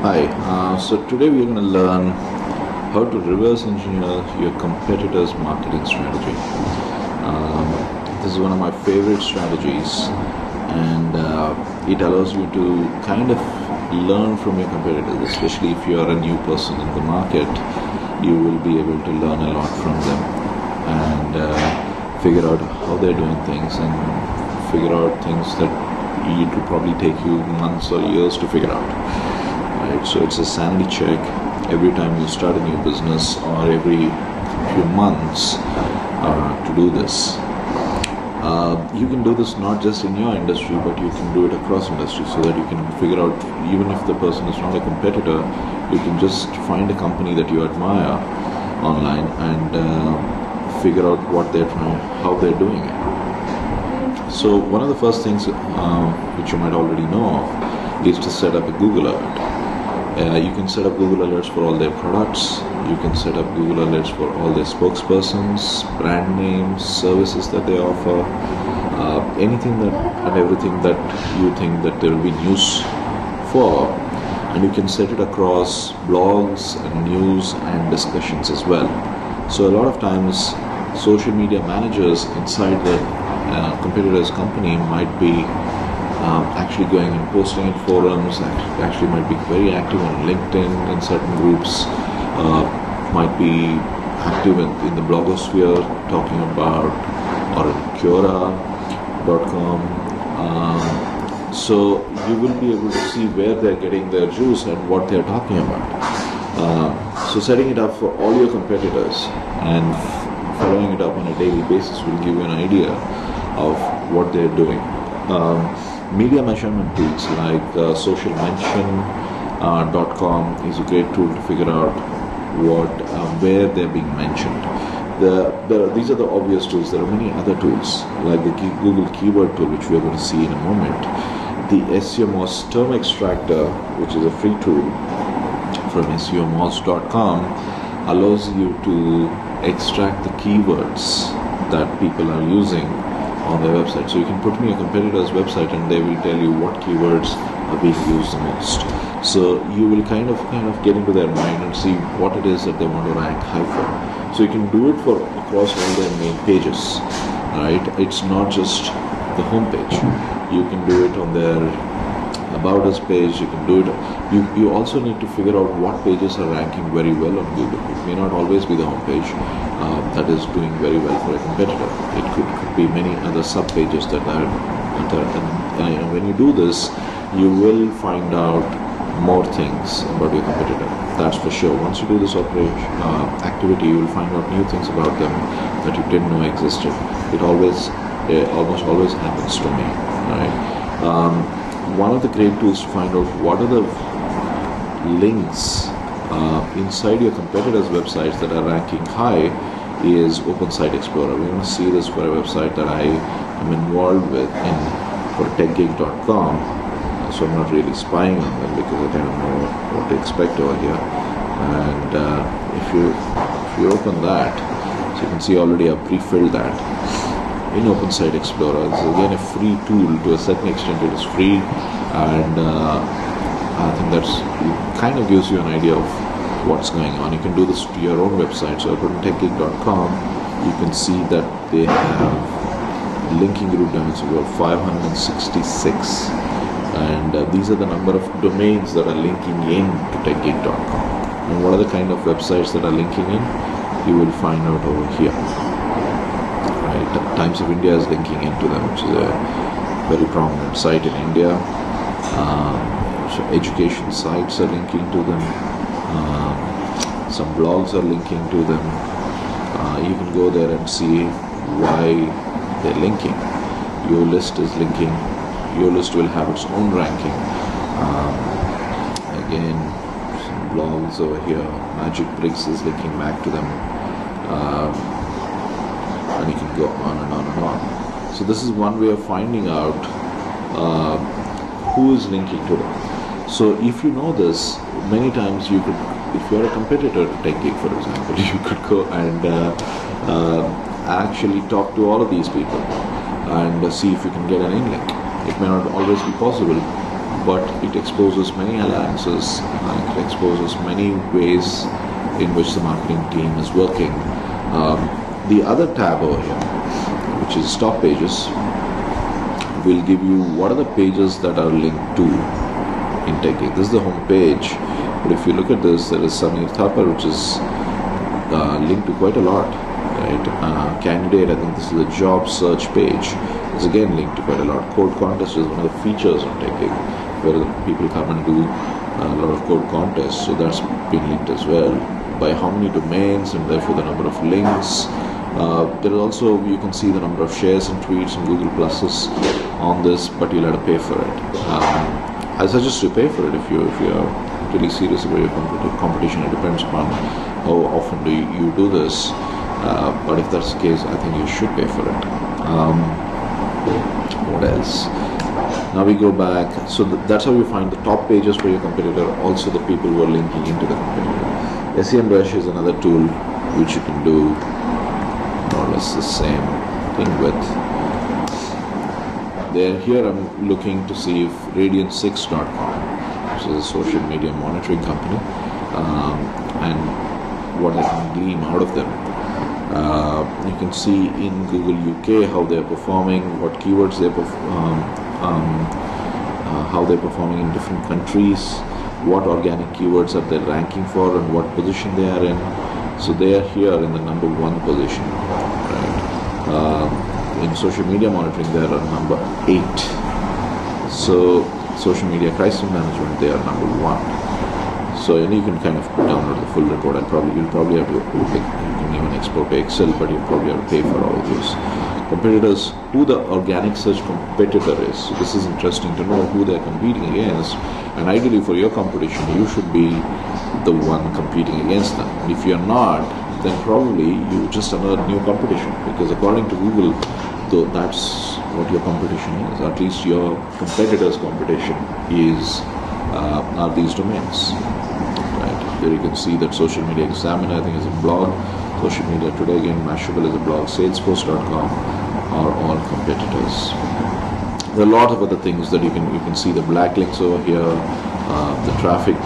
Hi, so today we're going to learn how to reverse engineer your competitor's marketing strategy. This is one of my favorite strategies, and it allows you to kind of learn from your competitors, especially if you are a new person in the market. You will be able to learn a lot from them and figure out how they're doing things and figure out things that it will probably take you months or years to figure out. Right, so it's a sanity check every time you start a new business or every few months to do this. You can do this not just in your industry, but you can do it across industry, so that you can figure out, even if the person is not a competitor, you can just find a company that you admire online and figure out what they're trying, how they're doing it. So one of the first things which you might already know of is to set up a Google alert. You can set up Google alerts for all their products. You can set up Google alerts for all their spokespersons, brand names, services that they offer, anything that and everything that you think that there will be news for, and you can set it across blogs and news and discussions as well. So a lot of times social media managers inside the competitor's company might be actually going and posting in forums, actually might be very active on LinkedIn in certain groups, might be active in the blogosphere talking about, or in Quora.com. So you will be able to see where they're getting their juice and what they're talking about. So setting it up for all your competitors and following it up on a daily basis will give you an idea of what they're doing. Media measurement tools like socialmention.com is a great tool to figure out where they're being mentioned. These are the obvious tools. There are many other tools like the Google Keyword tool, which we are going to see in a moment. The SEOmoz term extractor, which is a free tool from SEOmoz.com, allows you to extract the keywords that people are using on their website. So you can put in your competitor's website and they will tell you what keywords are being used the most. So you will kind of get into their mind and see what it is that they want to rank high for. So you can do it for across all their main pages. Right? It's not just the home page. You can do it on their About Us page. You can do it. You also need to figure out what pages are ranking very well on Google. It may not always be the home page that is doing very well for a competitor. It could be many other sub pages that are. And when you do this, you will find out more things about your competitor. That's for sure. Once you do this activity, you will find out new things about them that you didn't know existed. It almost always happens to me. Right? One of the great tools to find out what are the links inside your competitors' websites that are ranking high is Open Site Explorer. We're going to see this for a website that I am involved with for TechGig.com. So I'm not really spying on them because I kind of know what to expect over here. And if you open that, so you can see already I've pre-filled that in Open Site Explorer. It's again a free tool. To a certain extent it is free, and I think it kind of gives you an idea of what's going on. You can do this to your own website. So I put in TechGig.com, you can see that they have linking group down to about 566, and these are the number of domains that are linking in to TechGig.com. And what are the kind of websites that are linking in? You will find out over here. Times of India is linking into them, which is a very prominent site in India. So education sites are linking to them. Some blogs are linking to them. You can go there and see why they're linking. Your list is linking. Your list will have its own ranking. Again, some blogs over here. Magic Bricks is linking back to them. And you can go on and on and on. So this is one way of finding out who is linking to them. So if you know this, many times you could, if you're a competitor to TechGig, for example, you could go and actually talk to all of these people and see if you can get an in link. It may not always be possible, but it exposes many alliances, it exposes many ways in which the marketing team is working. The other tab over here, which is Top Pages, will give you what are the pages that are linked to in TechGeek. This is the home page, but if you look at this, there is Samir Thapar, which is linked to quite a lot. Right? Candidate, I think this is a job search page. It's again linked to quite a lot. Code contest is one of the features on TechGeek, where people come and do a lot of code contests. So that's been linked as well. By how many domains, and therefore the number of links. There is also, you can see the number of shares and tweets and Google Pluses on this, but you'll have to pay for it. I suggest you pay for it if you are really serious about your competition. It depends upon how often do you do this. But if that's the case, I think you should pay for it. What else? Now we go back. So that's how you find the top pages for your competitor. Also, the people who are linking into the competitor. SEMrush is another tool which you can do more or less the same thing with. Here I'm looking to see if Radiant6.com, which is a social media monitoring company, and what I can glean out of them. You can see in Google UK how they're performing, what keywords they're how they're performing in different countries, what organic keywords are they ranking for, and what position they are in. So they are here in the number 1 position, right? In social media monitoring, they are number 8. So social media crisis management, they are number 1. So and you can kind of download the full report. You'll probably have to, you can even export to Excel, but you'll probably have to pay for all of those competitors. Who the organic search competitor is. So this is interesting to know who they're competing against. And ideally for your competition, you should be the one competing against them. And if you're not, then probably you just another new competition, because according to Google, though, that's what your competition is. At least your competitor's competition is are these domains. Right. There you can see that Social Media Examiner, I think, is a blog. Social Media Today, again, Mashable is a blog. Salesforce.com are all competitors. There are a lot of other things that you can see the black links over here, the traffic,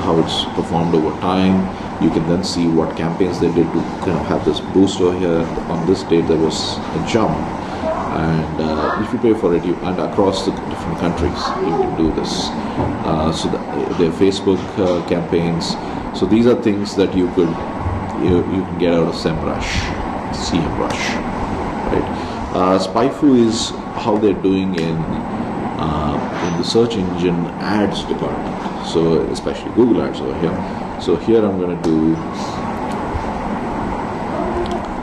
how it's performed over time. You can then see what campaigns they did to kind of have this boost over here. On this date, there was a jump, and if you pay for it, and across the different countries, you can do this. So their Facebook campaigns. So these are things that you can get out of SEMrush, right? SpyFu is how they're doing in the search engine ads department. So especially Google Ads over here. So here I'm going to do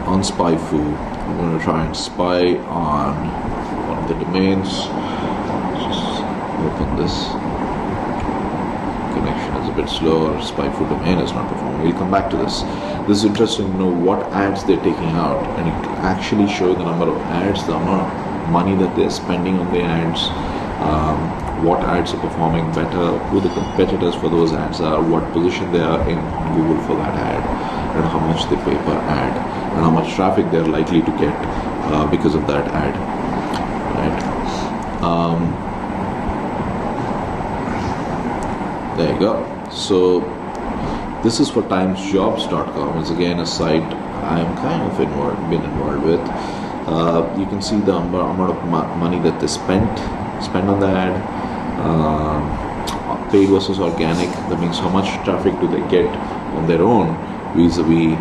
on SpyFu. I'm going to try and spy on one of the domains. Just open this. Connection is a bit slow. Or SpyFu domain is not performing. We'll come back to this. This is interesting to know what ads they're taking out, and it actually shows the number of ads, the amount of money that they're spending on the ads. What ads are performing better, who the competitors for those ads are, what position they are in Google for that ad, and how much they pay per ad, and how much traffic they're likely to get because of that ad. Right. There you go. So this is for timesjobs.com. It's again a site I'm kind of been involved with. You can see the amount of money that they spend on the ad. Paid versus organic, that means how much traffic do they get on their own vis-a-vis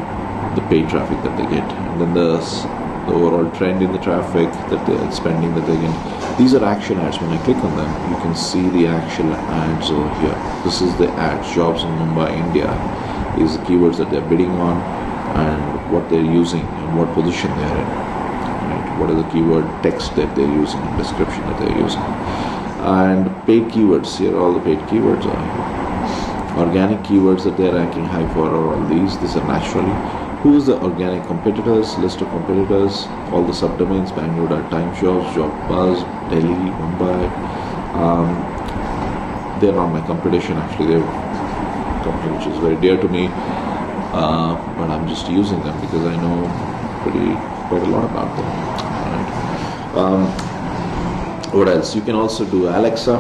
the paid traffic that they get, and then the overall trend in the traffic that they're spending that they get. These are action ads. When I click on them, you can see the actual ads over here. This is the ads. Jobs in Mumbai, India is the keywords that they're bidding on, and what they're using and what position they're in. Right? What are the keyword text that they're using and description that they're using. And paid keywords, here all the paid keywords are. Organic keywords that they're ranking high for are all these are naturally. Who is the organic competitors, list of competitors, all the subdomains, Bangalore.timejobs, JobBuzz, Delhi, Mumbai. They're not my competition, actually. They're a company which is very dear to me, but I'm just using them because I know quite a lot about them. Right? What else? You can also do Alexa.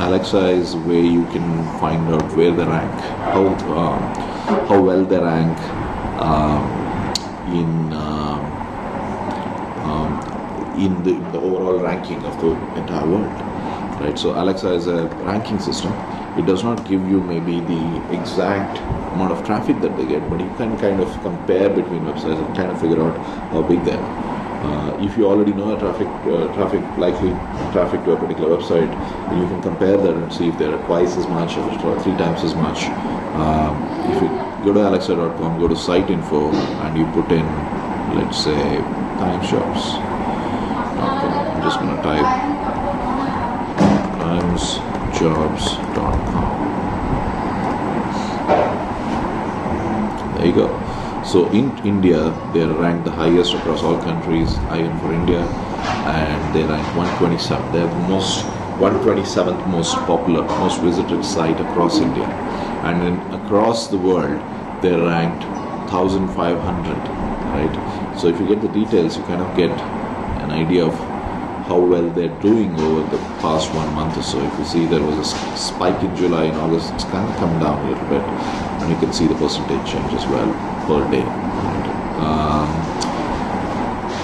Alexa is where you can find out where they rank, how well they rank in the overall ranking of the entire world, right? So Alexa is a ranking system. It does not give you maybe the exact amount of traffic that they get, but you can kind of compare between websites and kind of figure out how big they are. If you already know a likely traffic to a particular website, then you can compare that and see if there are twice as much or 3 times as much. If you go to alexa.com, go to site info, and you put in, let's say, timeshops.com. I'm just going to type timesjobs.com. There you go. So in India, they are ranked the highest across all countries, IN for India, and they rank 127. They are the 127th most popular, most visited site across India, and across the world, they are ranked 1,500. Right. So if you get the details, you kind of get an idea of how well they're doing over the past 1 month or so. If you see there was a spike in July, in August, it's kind of come down a little bit, and you can see the percentage change as well per day.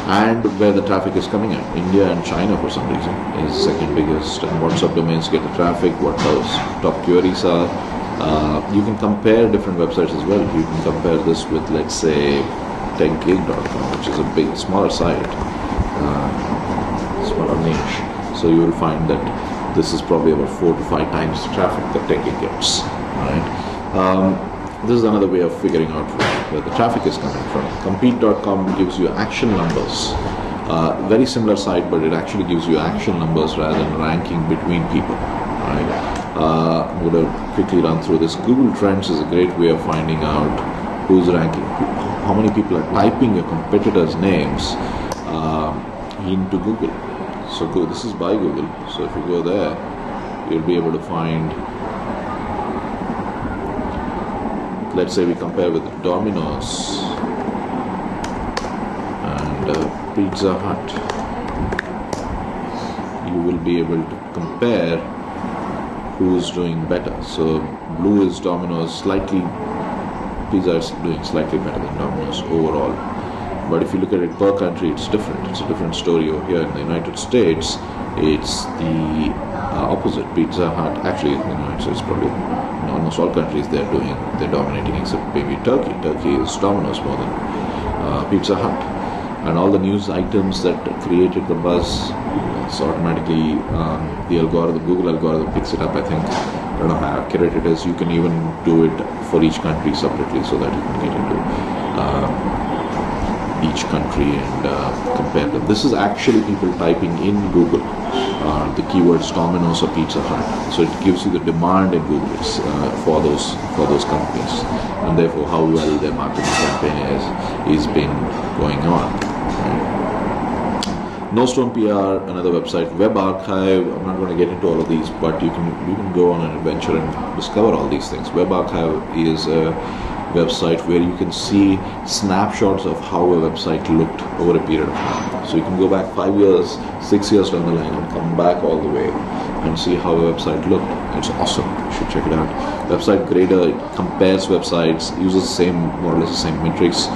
And where the traffic is coming in, India and China for some reason is second biggest, and WhatsApp domains get the traffic, what those top queries are. You can compare different websites as well. You can compare this with, let's say, techgig.com, which is a smaller site, smaller niche. So you will find that this is probably about 4 to 5 times the traffic that techgig gets. Right? This is another way of figuring out where the traffic is coming from. Compete.com gives you action numbers. Very similar site, but it actually gives you action numbers rather than ranking between people. Right? I'm going to quickly run through this. Google Trends is a great way of finding out who's ranking, how many people are typing your competitors' names into Google. So this is by Google. So if you go there, you'll be able to find, let's say we compare with Domino's and Pizza Hut. You will be able to compare who's doing better. So blue is Domino's, Pizza is doing slightly better than Domino's overall. But if you look at it per country, it's different. It's a different story over here. In the United States, it's the opposite. Pizza Hut, actually, in the United States, probably in almost all countries they're dominating, except maybe Turkey. Turkey is Domino's more than Pizza Hut. And all the news items that created the buzz, so automatically the Google algorithm picks it up, I think. I don't know how accurate it is. You can even do it for each country separately so that you can get into each country and compare them. This is actually people typing in Google the keywords Domino's or Pizza Hut. So it gives you the demand in Google for those companies, and therefore how well their marketing campaign is been going on. Nostone PR, another website. Web Archive, I'm not going to get into all of these, but you can go on an adventure and discover all these things. Web Archive is a website where you can see snapshots of how a website looked over a period of time. So you can go back 5 years, 6 years down the line and come back all the way and see how a website looked. It's awesome. You should check it out. Website Grader, it compares websites, uses more or less the same metrics.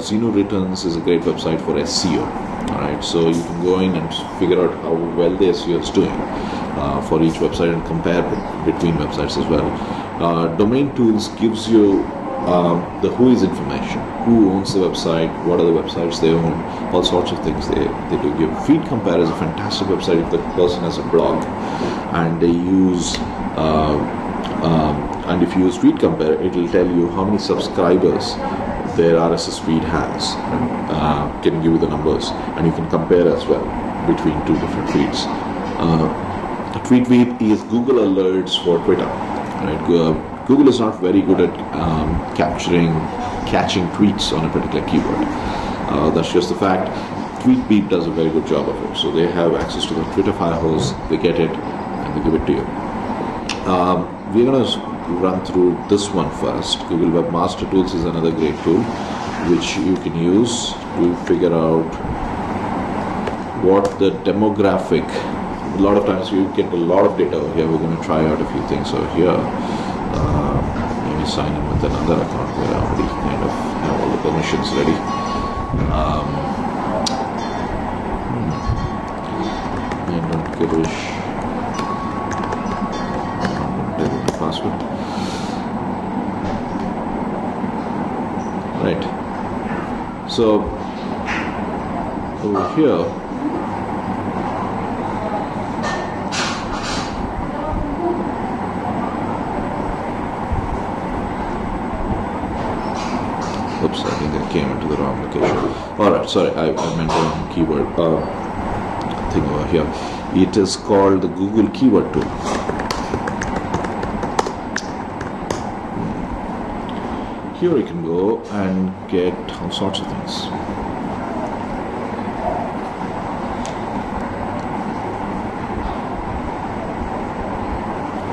Zeno Returns is a great website for SEO. Alright, so you can go in and figure out how well the SEO is doing for each website and compare between websites as well. Domain Tools gives you the whois information, who owns the website, what are the websites they own, all sorts of things they do give. Feed Compare is a fantastic website if the person has a blog and they use and if you use Feed Compare, it will tell you how many subscribers their RSS feed has, can give you the numbers, and you can compare as well between two different feeds. TweetWeep is Google alerts for Twitter. Right? Google is not very good at catching tweets on a particular keyword. That's just the fact. TweetWeep does a very good job of it. So they have access to the Twitter firehose, they get it, and they give it to you. We're going to run through this one first. Google Webmaster Tools is another great tool which you can use to figure out what the demographic a lot of times you get a lot of data over here. We're going to try out a few things over here. Maybe sign in with another account where I already kind of have all the permissions ready. And don't girish. Tell me the password. Right. So over here, oops, I think I came into the wrong location. Alright, sorry, I meant the wrong keyword thing over here. It is called the Google Keyword Tool. Here you can go and get all sorts of things.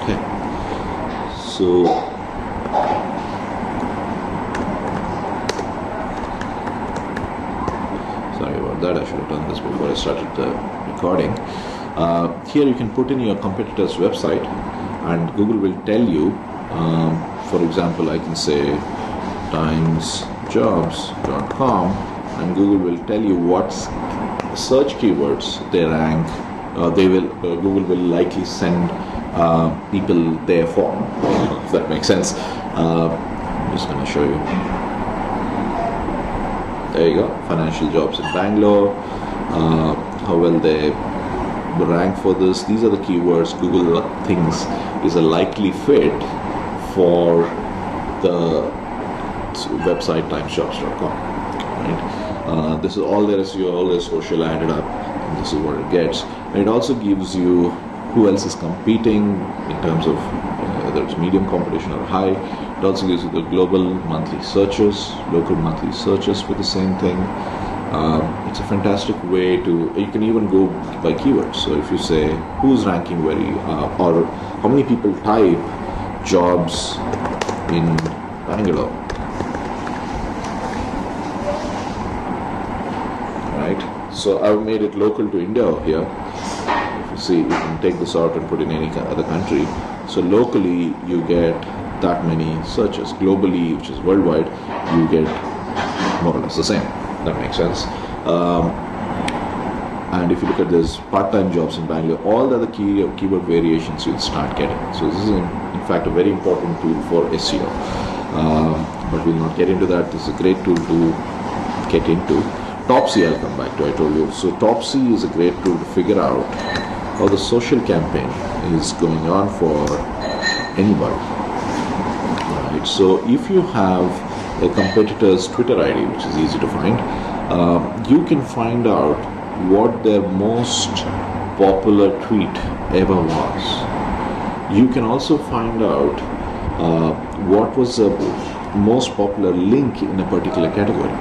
Okay, so sorry about that, I should have done this before I started the recording. Here you can put in your competitor's website and Google will tell you, for example, I can say timesjobs.com and Google will tell you what search keywords they rank. Google will likely send people there for, if that makes sense. I'm just going to show you. There you go, financial jobs in Bangalore, how well they rank for this. These are the keywords Google thinks is a likely fit for the website timesjobs.com. Right? This is all there is, all their social added up, and this is what it gets. And it also gives you who else is competing in terms of whether it's medium competition or high. It also gives you the global monthly searches, local monthly searches for the same thing. It's a fantastic way to, you can even go by keywords. So if you say who's ranking very, or how many people type jobs in Bangalore, right? So I've made it local to India over here. If you see, you can take this out and put in any other country. So locally you get that many searches. Globally, which is worldwide, you get more or less the same. That makes sense. And if you look at this part-time jobs in Bangalore, all the other keyword variations you'll start getting. So this is in fact a very important tool for SEO. But we'll not get into that. This is a great tool to get into. Topsy I'll come back to, I told you. So Topsy is a great tool to figure out how the social campaign is going on for anybody. Right. So if you have a competitor's Twitter ID, which is easy to find, you can find out what their most popular tweet ever was. You can also find out what was the most popular link in a particular category.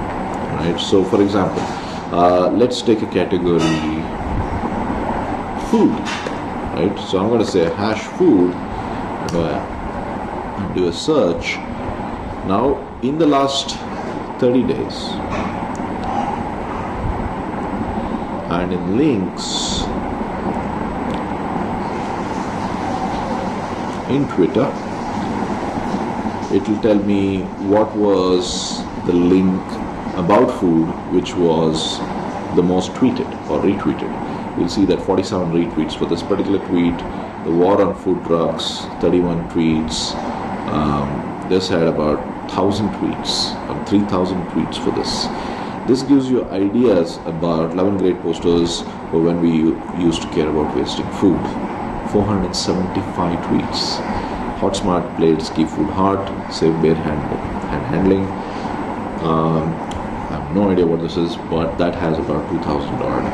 Right. So for example, let's take a category food. Right. So I'm going to say hash food and do a search. Now in the last 30 days, and in links in Twitter, it will tell me what was the link about food which was the most tweeted or retweeted. You'll see that 47 retweets for this particular tweet. The war on food trucks, 31 tweets. This had about 1,000 tweets, or 3,000 tweets for this. This gives you ideas about 11 great posters for when we used to care about wasting food. 475 tweets. Hot Smart plates keep food hot, save bare hand handling. I have no idea what this is, but that has about 2,000 odd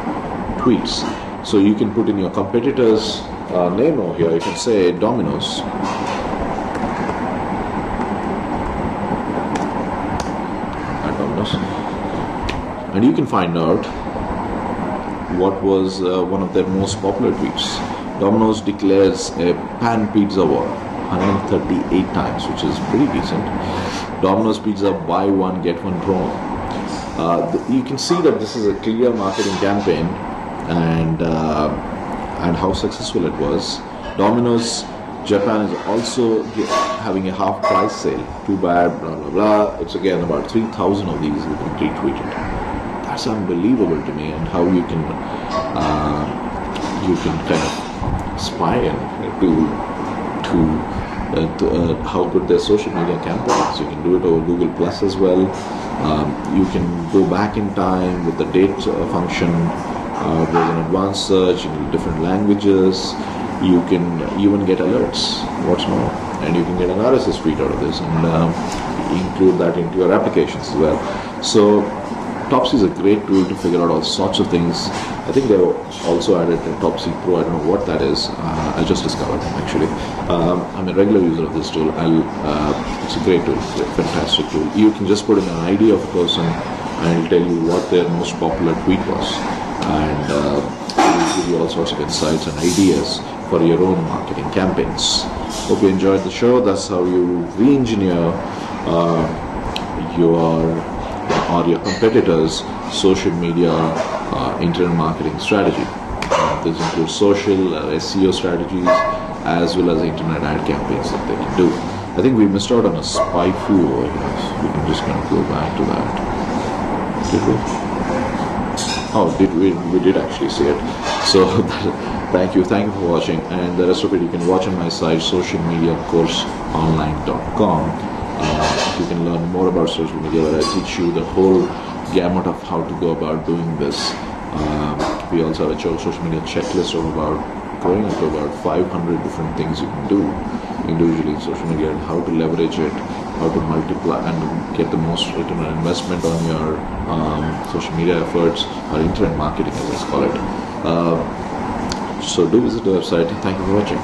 tweets. So you can put in your competitor's name over here. You can say Domino's. And you can find out what was one of their most popular tweets. Domino's declares a pan pizza war 138 times, which is pretty decent. Domino's Pizza, buy one, get one promo. You can see that this is a clear marketing campaign, and and how successful it was. Domino's Japan is also having a half price sale. Too bad, blah blah blah. It's again about 3,000 of these have been retweeted. That's unbelievable to me, and how you can kind of spy to how good their social media campaigns. You can do it over Google Plus as well. You can go back in time with the date function. There's an advanced search in different languages. You can even get alerts, what's more, and you can get an RSS feed out of this and include that into your applications as well. So Topsy is a great tool to figure out all sorts of things. I think they've also added a Topsy Pro. I don't know what that is. I just discovered them actually. I'm a regular user of this tool. It's a great tool, fantastic tool. You can just put in an ID of a person and it'll tell you what their most popular tweet was, and it will give you all sorts of insights and ideas for your own marketing campaigns. Hope you enjoyed the show. That's how you re-engineer your competitors' social media internet marketing strategy. This includes social SEO strategies as well as internet ad campaigns that they can do. I think we missed out on a spy foo over here, so we can just kind of go back to that. Did we? Oh, we did actually see it. So thank you for watching, and the rest of it you can watch on my site socialmediacourseonline.com. You can learn more about social media, where I teach you the whole gamut of how to go about doing this. We also have a social media checklist of going up to about 500 different things you can do individually in social media, and how to leverage it, how to multiply and get the most return on investment on your social media efforts, or internet marketing as I call it. So do visit the website. Thank you for watching.